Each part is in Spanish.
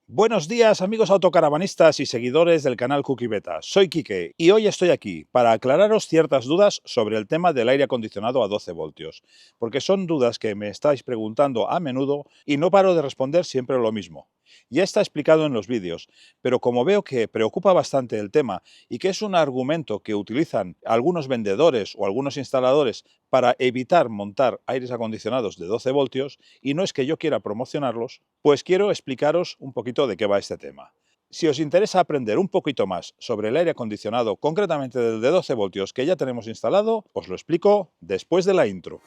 Buenos días amigos autocaravanistas y seguidores del canal Cookie Beta, soy Quique y hoy estoy aquí para aclararos ciertas dudas sobre el tema del aire acondicionado a 12 voltios, porque son dudas que me estáis preguntando a menudo y no paro de responder siempre lo mismo. Ya está explicado en los vídeos, pero como veo que preocupa bastante el tema y que es un argumento que utilizan algunos vendedores o algunos instaladores para evitar montar aires acondicionados de 12 voltios, y no es que yo quiera promocionarlos, pues quiero explicaros un poquito de qué va este tema. Si os interesa aprender un poquito más sobre el aire acondicionado, concretamente del de 12 voltios que ya tenemos instalado, os lo explico después de la intro.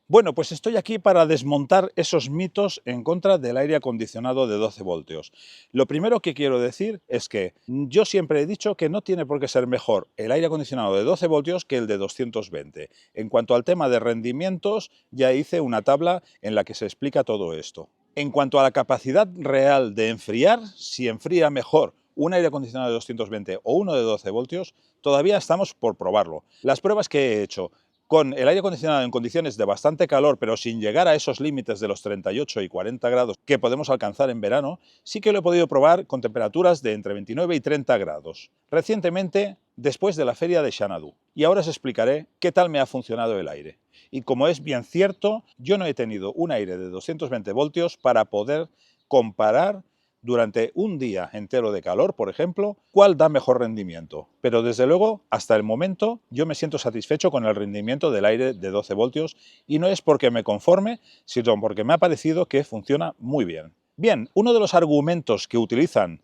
Bueno, pues estoy aquí para desmontar esos mitos en contra del aire acondicionado de 12 voltios. Lo primero que quiero decir es que yo siempre he dicho que no tiene por qué ser mejor el aire acondicionado de 12 voltios que el de 220. En cuanto al tema de rendimientos, ya hice una tabla en la que se explica todo esto. En cuanto a la capacidad real de enfriar, si enfría mejor un aire acondicionado de 220 o uno de 12 voltios, todavía estamos por probarlo. Las pruebas que he hecho con el aire acondicionado en condiciones de bastante calor, pero sin llegar a esos límites de los 38 y 40 grados que podemos alcanzar en verano, sí que lo he podido probar con temperaturas de entre 29 y 30 grados. Recientemente, después de la feria de Xanadu. Y ahora os explicaré qué tal me ha funcionado el aire. Y como es bien cierto, yo no he tenido un aire de 220 voltios para poder comparar durante un día entero de calor, por ejemplo, cuál da mejor rendimiento. Pero desde luego, hasta el momento, yo me siento satisfecho con el rendimiento del aire de 12 voltios y no es porque me conforme, sino porque me ha parecido que funciona muy bien. Bien, uno de los argumentos que utilizan,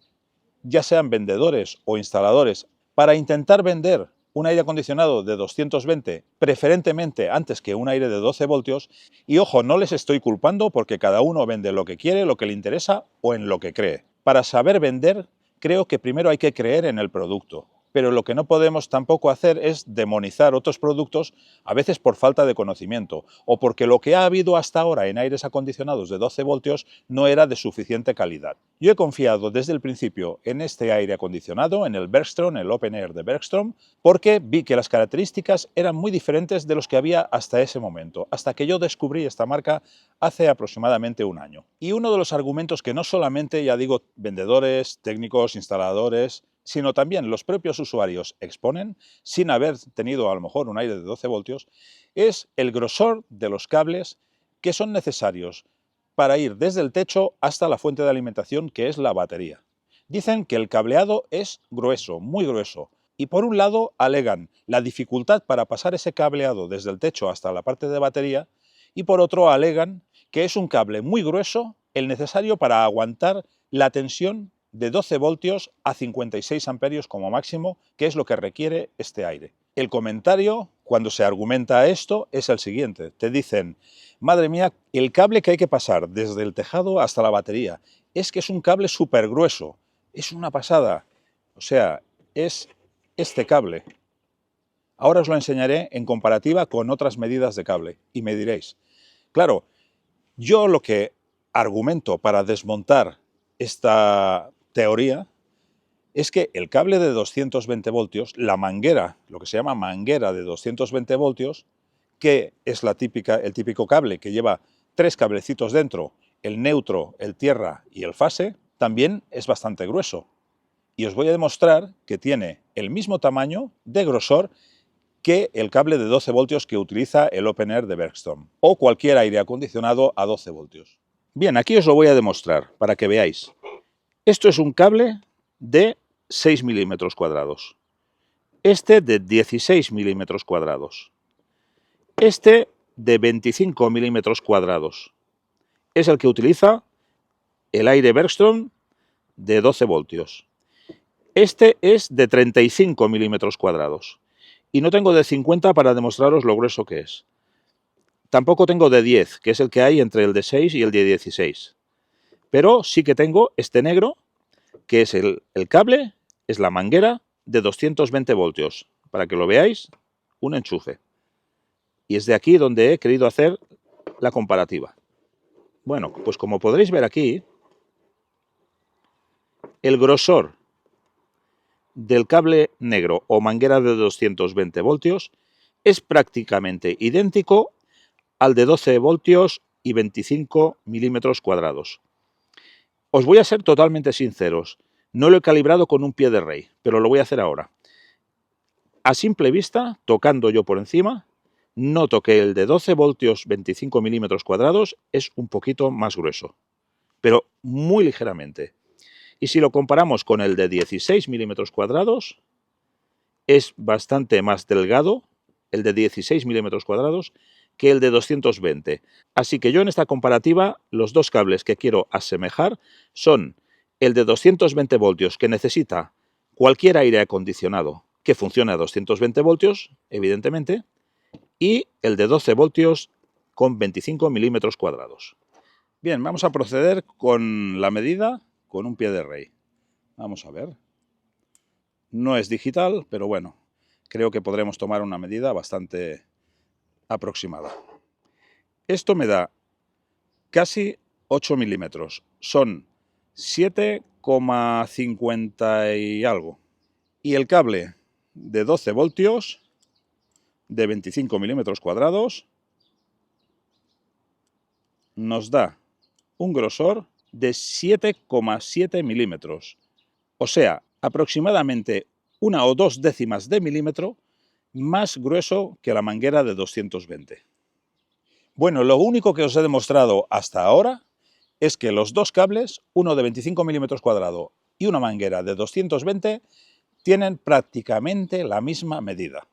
ya sean vendedores o instaladores, para intentar vender un aire acondicionado de 220, preferentemente antes que un aire de 12 voltios, y ojo, no les estoy culpando porque cada uno vende lo que quiere, lo que le interesa o en lo que cree. Para saber vender, creo que primero hay que creer en el producto. Pero lo que no podemos tampoco hacer es demonizar otros productos, a veces por falta de conocimiento, o porque lo que ha habido hasta ahora en aires acondicionados de 12 voltios no era de suficiente calidad. Yo he confiado desde el principio en este aire acondicionado, en el Bergstrom, el Open Air de Bergstrom, porque vi que las características eran muy diferentes de los que había hasta ese momento, hasta que yo descubrí esta marca hace aproximadamente un año. Y uno de los argumentos que no solamente, ya digo, vendedores, técnicos, instaladores, sino también los propios usuarios exponen, sin haber tenido a lo mejor un aire de 12 voltios, es el grosor de los cables que son necesarios para ir desde el techo hasta la fuente de alimentación, que es la batería. Dicen que el cableado es grueso, muy grueso, y por un lado alegan la dificultad para pasar ese cableado desde el techo hasta la parte de batería, y por otro alegan que es un cable muy grueso, el necesario para aguantar la tensión de 12 voltios a 56 amperios como máximo, que es lo que requiere este aire. El comentario, cuando se argumenta esto, es el siguiente. Te dicen, madre mía, el cable que hay que pasar desde el tejado hasta la batería, es que es un cable súper grueso, es una pasada. O sea, es este cable. Ahora os lo enseñaré en comparativa con otras medidas de cable, y me diréis, claro, yo lo que argumento para desmontar esta teoría es que el cable de 220 voltios, la manguera, lo que se llama manguera de 220 voltios, que es el típico cable que lleva 3 cablecitos dentro, el neutro, el tierra y el fase, también es bastante grueso. Y os voy a demostrar que tiene el mismo tamaño de grosor que el cable de 12 voltios que utiliza el Open Air de Bergstrom, o cualquier aire acondicionado a 12 voltios. Bien, aquí os lo voy a demostrar para que veáis. Esto es un cable de 6 milímetros cuadrados. Este de 16 milímetros cuadrados. Este de 25 milímetros cuadrados. Es el que utiliza el aire Bergstrom de 12 voltios. Este es de 35 milímetros cuadrados. Y no tengo de 50 para demostraros lo grueso que es. Tampoco tengo de 10, que es el que hay entre el de 6 y el de 16. Pero sí que tengo este negro, que es el cable, es la manguera de 220 voltios. Para que lo veáis, un enchufe. Y es de aquí donde he querido hacer la comparativa. Bueno, pues como podréis ver aquí, el grosor del cable negro o manguera de 220 voltios es prácticamente idéntico al de 12 voltios y 25 milímetros cuadrados. Os voy a ser totalmente sinceros, no lo he calibrado con un pie de rey, pero lo voy a hacer ahora. A simple vista, tocando yo por encima, noto que el de 12 voltios 25 milímetros cuadrados es un poquito más grueso, pero muy ligeramente. Y si lo comparamos con el de 16 milímetros cuadrados, es bastante más delgado, el de 16 milímetros cuadrados, que el de 220. Así que yo en esta comparativa, los dos cables que quiero asemejar son el de 220 voltios, que necesita cualquier aire acondicionado que funcione a 220 voltios, evidentemente, y el de 12 voltios con 25 milímetros cuadrados. Bien, vamos a proceder con la medida con un pie de rey. Vamos a ver. No es digital, pero bueno, creo que podremos tomar una medida bastante aproximada. Esto me da casi 8 milímetros. Son 7,50 y algo. Y el cable de 12 voltios de 25 milímetros cuadrados nos da un grosor de 7,7 milímetros. O sea, aproximadamente 1 o 2 décimas de milímetro más grueso que la manguera de 220. Bueno, lo único que os he demostrado hasta ahora es que los dos cables, uno de 25 milímetros cuadrados y una manguera de 220, tienen prácticamente la misma medida.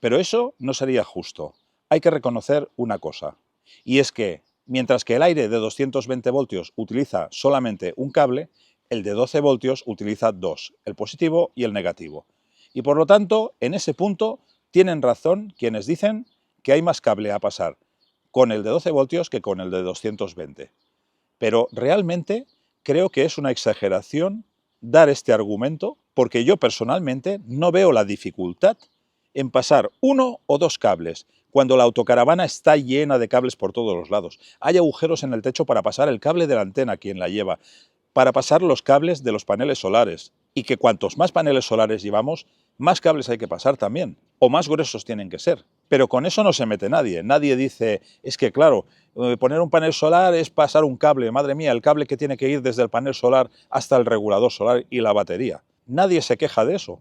Pero eso no sería justo. Hay que reconocer una cosa, y es que mientras que el aire de 220 voltios utiliza solamente un cable, el de 12 voltios utiliza dos, el positivo y el negativo. Y por lo tanto, en ese punto, tienen razón quienes dicen que hay más cable a pasar con el de 12 voltios que con el de 220. Pero realmente creo que es una exageración dar este argumento, porque yo personalmente no veo la dificultad en pasar uno o dos cables, cuando la autocaravana está llena de cables por todos los lados. Hay agujeros en el techo para pasar el cable de la antena, quien la lleva, para pasar los cables de los paneles solares, y que cuantos más paneles solares llevamos, más cables hay que pasar también, o más gruesos tienen que ser. Pero con eso no se mete nadie. Nadie dice, es que claro, poner un panel solar es pasar un cable, madre mía, el cable que tiene que ir desde el panel solar hasta el regulador solar y la batería. Nadie se queja de eso.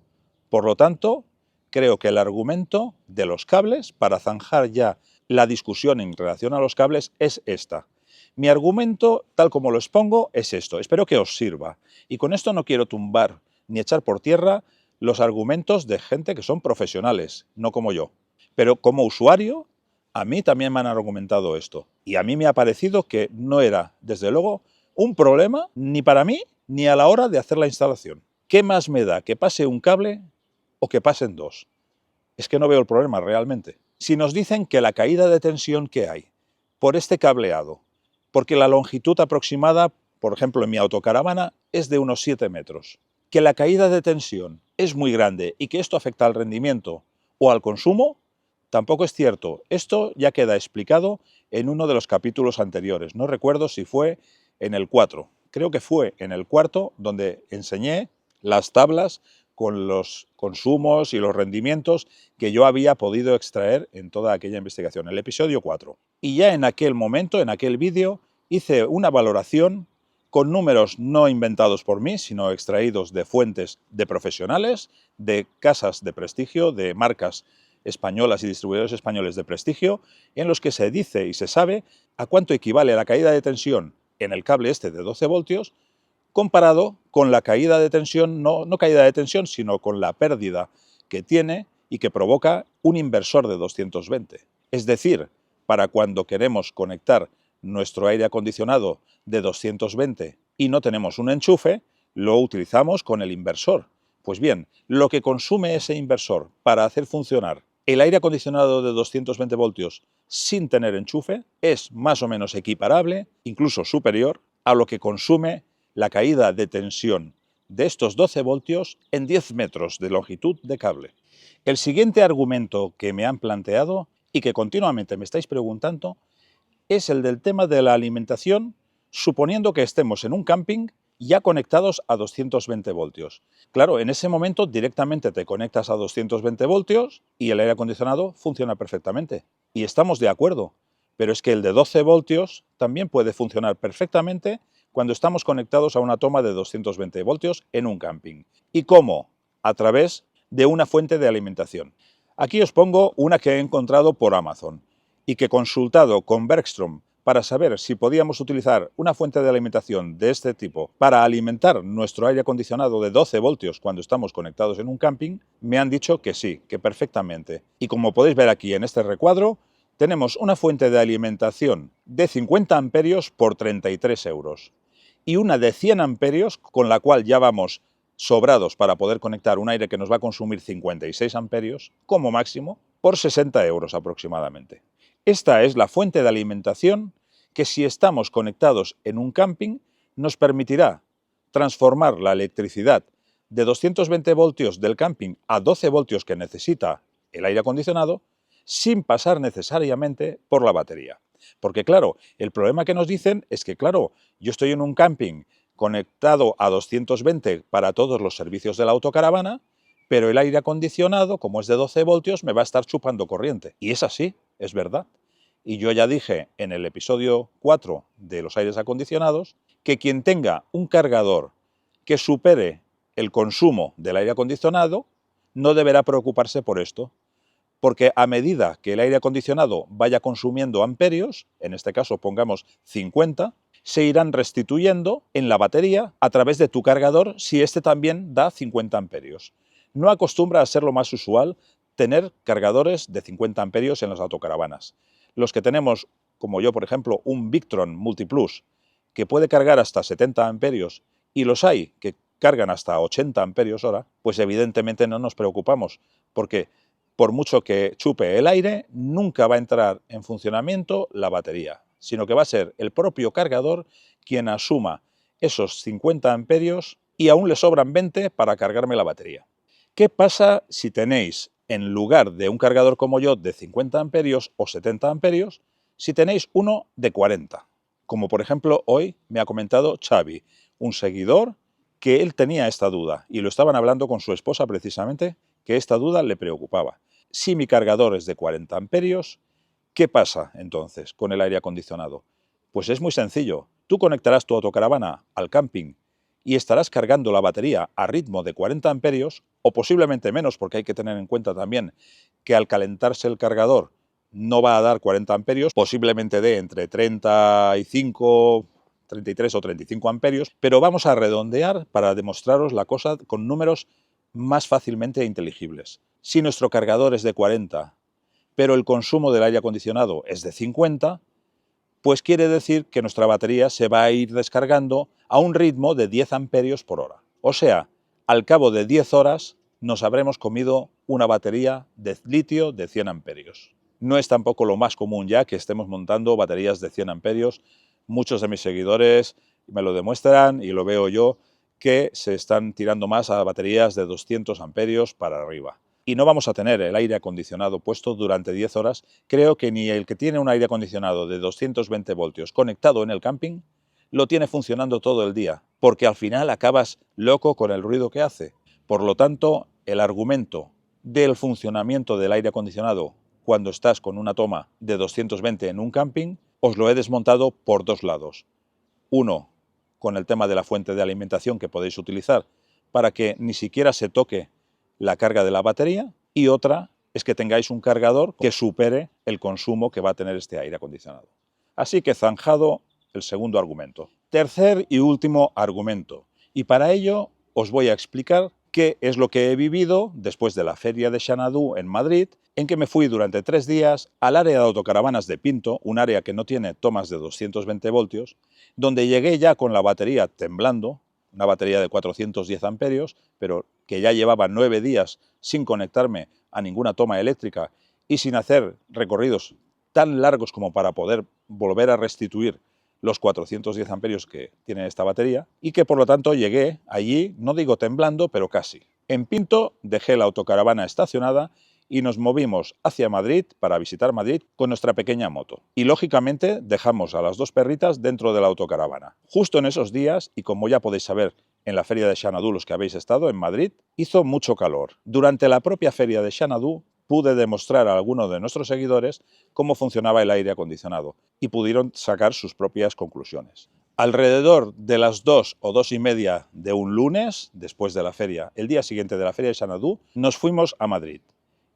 Por lo tanto, creo que el argumento de los cables, para zanjar ya la discusión en relación a los cables, es esta. Mi argumento, tal como lo expongo, es esto. Espero que os sirva. Y con esto no quiero tumbar ni echar por tierra los argumentos de gente que son profesionales, no como yo. Pero como usuario, a mí también me han argumentado esto. Y a mí me ha parecido que no era, desde luego, un problema ni para mí ni a la hora de hacer la instalación. ¿Qué más me da que pase un cable o que pasen dos? Es que no veo el problema realmente. Si nos dicen que la caída de tensión que hay por este cableado, porque la longitud aproximada, por ejemplo en mi autocaravana, es de unos 7 metros, que la caída de tensión es muy grande y que esto afecta al rendimiento o al consumo, tampoco es cierto. Esto ya queda explicado en uno de los capítulos anteriores. No recuerdo si fue en el 4. Creo que fue en el cuarto donde enseñé las tablas con los consumos y los rendimientos que yo había podido extraer en toda aquella investigación, el episodio 4. Y ya en aquel momento, en aquel vídeo, hice una valoración con números no inventados por mí, sino extraídos de fuentes de profesionales, de casas de prestigio, de marcas españolas y distribuidores españoles de prestigio, en los que se dice y se sabe a cuánto equivale la caída de tensión en el cable este de 12 voltios comparado con la caída de tensión, no caída de tensión, sino con la pérdida que tiene y que provoca un inversor de 220. Es decir, para cuando queremos conectar nuestro aire acondicionado de 220 y no tenemos un enchufe, lo utilizamos con el inversor. Pues bien, lo que consume ese inversor para hacer funcionar el aire acondicionado de 220 voltios sin tener enchufe es más o menos equiparable, incluso superior, a lo que consume la caída de tensión de estos 12 voltios en 10 metros de longitud de cable. El siguiente argumento que me han planteado y que continuamente me estáis preguntando es el del tema de la alimentación, suponiendo que estemos en un camping ya conectados a 220 voltios. Claro, en ese momento directamente te conectas a 220 voltios y el aire acondicionado funciona perfectamente. Y estamos de acuerdo, pero es que el de 12 voltios también puede funcionar perfectamente cuando estamos conectados a una toma de 220 voltios en un camping. ¿Y cómo? A través de una fuente de alimentación. Aquí os pongo una que he encontrado por Amazon y que, consultado con Bergstrom para saber si podíamos utilizar una fuente de alimentación de este tipo para alimentar nuestro aire acondicionado de 12 voltios cuando estamos conectados en un camping, me han dicho que sí, que perfectamente. Y como podéis ver aquí en este recuadro, tenemos una fuente de alimentación de 50 amperios por 33 euros y una de 100 amperios con la cual ya vamos sobrados para poder conectar un aire que nos va a consumir 56 amperios como máximo por 60 euros aproximadamente. Esta es la fuente de alimentación que, si estamos conectados en un camping, nos permitirá transformar la electricidad de 220 voltios del camping a 12 voltios que necesita el aire acondicionado sin pasar necesariamente por la batería. Porque claro, el problema que nos dicen es que, claro, yo estoy en un camping conectado a 220 para todos los servicios de la autocaravana, pero el aire acondicionado, como es de 12 voltios, me va a estar chupando corriente. Y es así, es verdad. Y yo ya dije en el episodio 4 de los aires acondicionados que quien tenga un cargador que supere el consumo del aire acondicionado no deberá preocuparse por esto, porque a medida que el aire acondicionado vaya consumiendo amperios, en este caso pongamos 50, se irán restituyendo en la batería a través de tu cargador si este también da 50 amperios. No acostumbra a ser lo más usual tener cargadores de 50 amperios en las autocaravanas. Los que tenemos, como yo por ejemplo, un Victron Multiplus que puede cargar hasta 70 amperios y los hay que cargan hasta 80 amperios hora, pues evidentemente no nos preocupamos, porque por mucho que chupe el aire, nunca va a entrar en funcionamiento la batería, sino que va a ser el propio cargador quien asuma esos 50 amperios y aún le sobran 20 para cargarme la batería. ¿Qué pasa si tenéis, en lugar de un cargador como yo de 50 amperios o 70 amperios, si tenéis uno de 40? Como por ejemplo hoy me ha comentado Xavi, un seguidor, que él tenía esta duda y lo estaban hablando con su esposa precisamente, que esta duda le preocupaba. Si mi cargador es de 40 amperios, ¿qué pasa entonces con el aire acondicionado? Pues es muy sencillo. Tú conectarás tu autocaravana al camping y estarás cargando la batería a ritmo de 40 amperios, o posiblemente menos, porque hay que tener en cuenta también que al calentarse el cargador no va a dar 40 amperios, posiblemente dé entre 35, 33 o 35 amperios, pero vamos a redondear para demostraros la cosa con números más fácilmente inteligibles. Si nuestro cargador es de 40, pero el consumo del aire acondicionado es de 50, pues quiere decir que nuestra batería se va a ir descargando a un ritmo de 10 amperios por hora. O sea, al cabo de 10 horas nos habremos comido una batería de litio de 100 amperios. No es tampoco lo más común ya que estemos montando baterías de 100 amperios. Muchos de mis seguidores me lo demuestran y lo veo yo, que se están tirando más a baterías de 200 amperios para arriba. Y no vamos a tener el aire acondicionado puesto durante 10 horas, creo que ni el que tiene un aire acondicionado de 220 voltios conectado en el camping lo tiene funcionando todo el día, porque al final acabas loco con el ruido que hace. Por lo tanto, el argumento del funcionamiento del aire acondicionado cuando estás con una toma de 220 en un camping, os lo he desmontado por dos lados. Uno, con el tema de la fuente de alimentación que podéis utilizar para que ni siquiera se toque la carga de la batería, y otra es que tengáis un cargador que supere el consumo que va a tener este aire acondicionado. Así que zanjado el segundo argumento. Tercer y último argumento, y para ello os voy a explicar qué es lo que he vivido después de la feria de Xanadu en Madrid, en que me fui durante 3 días al área de autocaravanas de Pinto, un área que no tiene tomas de 220 voltios, donde llegué ya con la batería temblando, una batería de 410 amperios, pero que ya llevaba 9 días sin conectarme a ninguna toma eléctrica y sin hacer recorridos tan largos como para poder volver a restituir los 410 amperios que tiene esta batería, y que por lo tanto llegué allí, no digo temblando, pero casi. En Pinto dejé la autocaravana estacionada y nos movimos hacia Madrid para visitar Madrid con nuestra pequeña moto. Y lógicamente dejamos a las dos perritas dentro de la autocaravana. Justo en esos días, y como ya podéis saber, en la feria de Xanadu, los que habéis estado en Madrid, hizo mucho calor. Durante la propia feria de Xanadu pude demostrar a algunos de nuestros seguidores cómo funcionaba el aire acondicionado y pudieron sacar sus propias conclusiones. Alrededor de las 2 o 2:30 de un lunes, después de la feria, el día siguiente de la feria de Xanadu, nos fuimos a Madrid.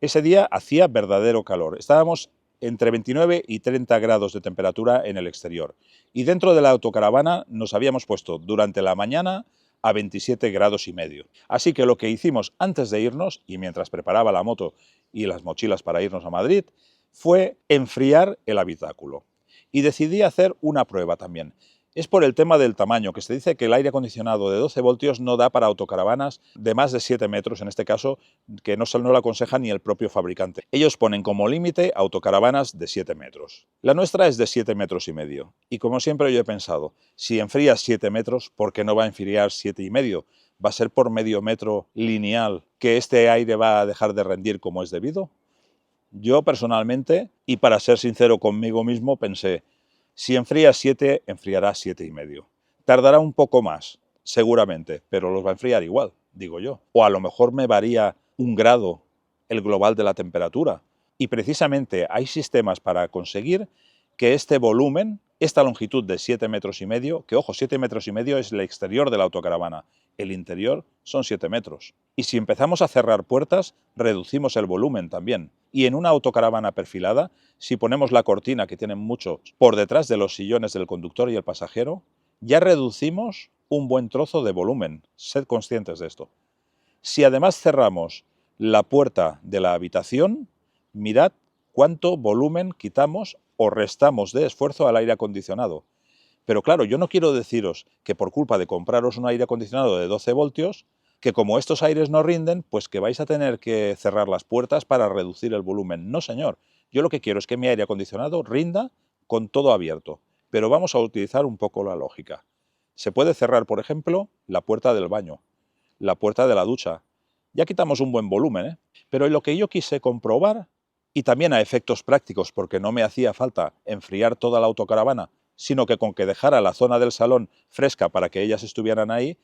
Ese día hacía verdadero calor. Estábamos entre 29 y 30 grados de temperatura en el exterior. Y dentro de la autocaravana nos habíamos puesto durante la mañana a 27 grados y medio. Así que lo que hicimos antes de irnos, y mientras preparaba la moto y las mochilas para irnos a Madrid, fue enfriar el habitáculo. Y decidí hacer una prueba también. Es por el tema del tamaño, que se dice que el aire acondicionado de 12 voltios no da para autocaravanas de más de 7 metros, en este caso, que no lo aconseja ni el propio fabricante. Ellos ponen como límite autocaravanas de 7 metros. La nuestra es de 7 metros y medio. Y como siempre yo he pensado, si enfrías 7 metros, ¿por qué no va a enfriar 7 y medio? ¿Va a ser por medio metro lineal que este aire va a dejar de rendir como es debido? Yo personalmente, y para ser sincero conmigo mismo, pensé, si enfría 7, enfriará 7 y medio. Tardará un poco más, seguramente, pero los va a enfriar igual, digo yo. O a lo mejor me varía 1 grado el global de la temperatura. Y precisamente hay sistemas para conseguir que este volumen, esta longitud de 7 metros y medio, que ojo, 7 metros y medio es el exterior de la autocaravana, el interior son 7 metros. Y si empezamos a cerrar puertas, reducimos el volumen también. Y en una autocaravana perfilada, si ponemos la cortina, que tienen mucho, por detrás de los sillones del conductor y el pasajero, ya reducimos un buen trozo de volumen. Sed conscientes de esto. Si además cerramos la puerta de la habitación, mirad cuánto volumen quitamos o restamos de esfuerzo al aire acondicionado. Pero claro, yo no quiero deciros que por culpa de compraros un aire acondicionado de 12 voltios, que como estos aires no rinden, pues que vais a tener que cerrar las puertas para reducir el volumen. No, señor. Yo lo que quiero es que mi aire acondicionado rinda con todo abierto. Pero vamos a utilizar un poco la lógica. Se puede cerrar, por ejemplo, la puerta del baño, la puerta de la ducha. Ya quitamos un buen volumen, ¿eh? Pero lo que yo quise comprobar, y también a efectos prácticos, porque no me hacía falta enfriar toda la autocaravana, sino que con que dejara la zona del salón fresca para que ellas estuvieran ahí,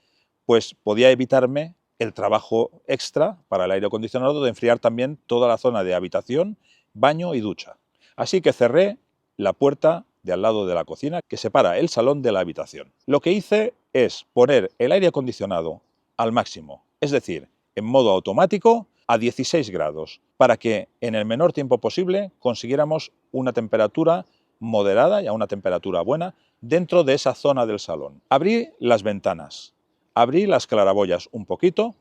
pues podía evitarme el trabajo extra para el aire acondicionado de enfriar también toda la zona de habitación, baño y ducha. Así que cerré la puerta de al lado de la cocina que separa el salón de la habitación. Lo que hice es poner el aire acondicionado al máximo, es decir, en modo automático a 16 grados, para que en el menor tiempo posible consiguiéramos una temperatura moderada y a una temperatura buena dentro de esa zona del salón. Abrí las ventanas, abrí las claraboyas un poquito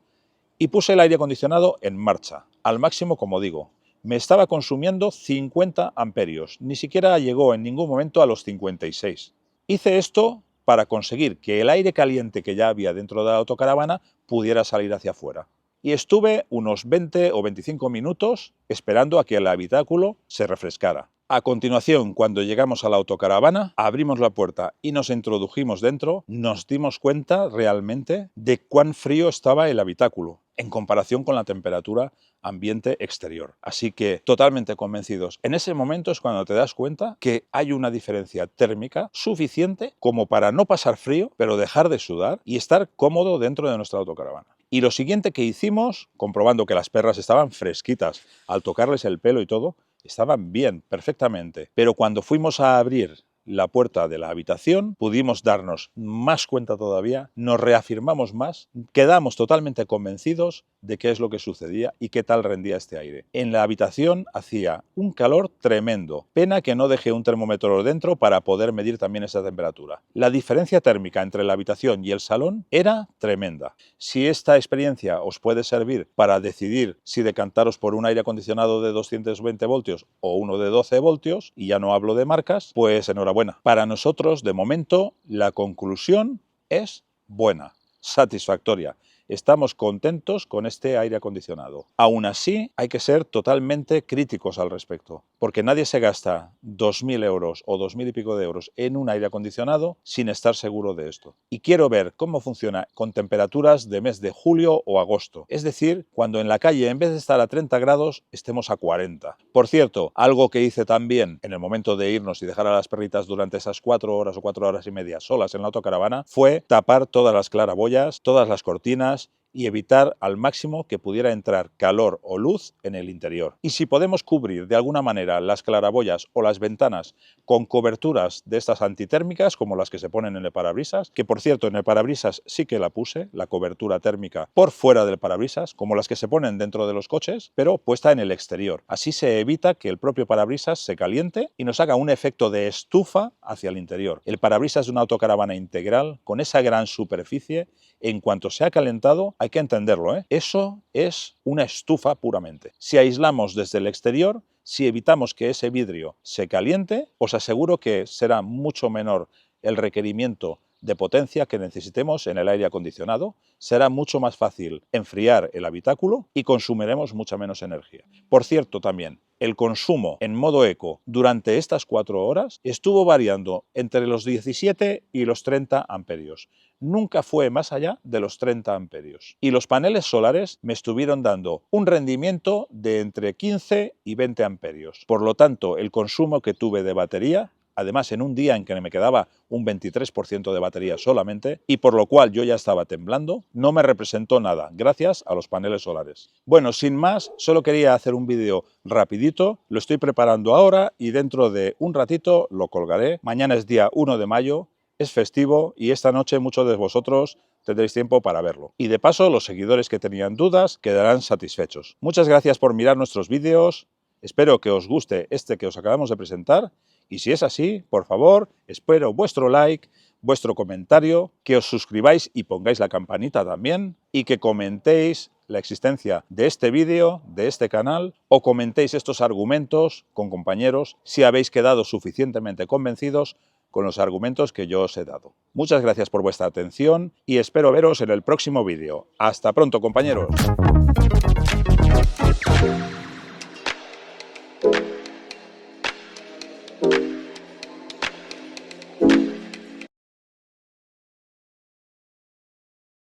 y puse el aire acondicionado en marcha, al máximo como digo. Me estaba consumiendo 50 amperios, ni siquiera llegó en ningún momento a los 56. Hice esto para conseguir que el aire caliente que ya había dentro de la autocaravana pudiera salir hacia afuera. Y estuve unos 20 o 25 minutos esperando a que el habitáculo se refrescara. A continuación, cuando llegamos a la autocaravana, abrimos la puerta y nos introdujimos dentro, nos dimos cuenta realmente de cuán frío estaba el habitáculo en comparación con la temperatura ambiente exterior. Así que totalmente convencidos. En ese momento es cuando te das cuenta que hay una diferencia térmica suficiente como para no pasar frío, pero dejar de sudar y estar cómodo dentro de nuestra autocaravana. Y lo siguiente que hicimos, comprobando que las perras estaban fresquitas al tocarles el pelo y todo, estaban bien, perfectamente. Pero cuando fuimos a abrir la puerta de la habitación, pudimos darnos más cuenta todavía, nos reafirmamos más, quedamos totalmente convencidos de qué es lo que sucedía y qué tal rendía este aire. En la habitación hacía un calor tremendo. Pena que no dejé un termómetro dentro para poder medir también esa temperatura. La diferencia térmica entre la habitación y el salón era tremenda. Si esta experiencia os puede servir para decidir si decantaros por un aire acondicionado de 220 voltios o uno de 12 voltios, y ya no hablo de marcas, pues enhorabuena. Para nosotros, de momento, la conclusión es buena, satisfactoria. Estamos contentos con este aire acondicionado. Aún así, hay que ser totalmente críticos al respecto. porque nadie se gasta 2.000 euros o 2.000 y pico de euros en un aire acondicionado sin estar seguro de esto. Y quiero ver cómo funciona con temperaturas de mes de julio o agosto. Es decir, cuando en la calle, en vez de estar a 30 grados, estemos a 40. Por cierto, algo que hice también en el momento de irnos y dejar a las perritas durante esas 4 horas o 4 horas y media solas en la autocaravana fue tapar todas las claraboyas, todas las cortinas y evitar al máximo que pudiera entrar calor o luz en el interior. Y si podemos cubrir de alguna manera las claraboyas o las ventanas con coberturas de estas antitérmicas, como las que se ponen en el parabrisas, que por cierto en el parabrisas sí que la puse, la cobertura térmica por fuera del parabrisas, como las que se ponen dentro de los coches, pero puesta en el exterior. Así se evita que el propio parabrisas se caliente y nos haga un efecto de estufa hacia el interior. El parabrisas de una autocaravana integral, con esa gran superficie, en cuanto se ha calentado, hay que entenderlo, eso es una estufa puramente. Si aislamos desde el exterior, si evitamos que ese vidrio se caliente, os aseguro que será mucho menor el requerimiento de potencia que necesitemos en el aire acondicionado, será mucho más fácil enfriar el habitáculo y consumiremos mucha menos energía. Por cierto, también, el consumo en modo eco durante estas 4 horas estuvo variando entre los 17 y los 30 amperios. Nunca fue más allá de los 30 amperios. Y los paneles solares me estuvieron dando un rendimiento de entre 15 y 20 amperios. Por lo tanto, el consumo que tuve de batería, además en un día en que me quedaba un 23% de batería solamente, y por lo cual yo ya estaba temblando, no me representó nada, gracias a los paneles solares. Bueno, sin más, solo quería hacer un vídeo rapidito, lo estoy preparando ahora y dentro de un ratito lo colgaré. Mañana es día 1 de mayo, es festivo y esta noche muchos de vosotros tendréis tiempo para verlo. Y de paso, los seguidores que tenían dudas quedarán satisfechos. Muchas gracias por mirar nuestros vídeos, espero que os guste este que os acabamos de presentar. Y si es así, por favor, espero vuestro like, vuestro comentario, que os suscribáis y pongáis la campanita también, y que comentéis la existencia de este vídeo, de este canal, o comentéis estos argumentos con compañeros si habéis quedado suficientemente convencidos con los argumentos que yo os he dado. Muchas gracias por vuestra atención y espero veros en el próximo vídeo. ¡Hasta pronto, compañeros!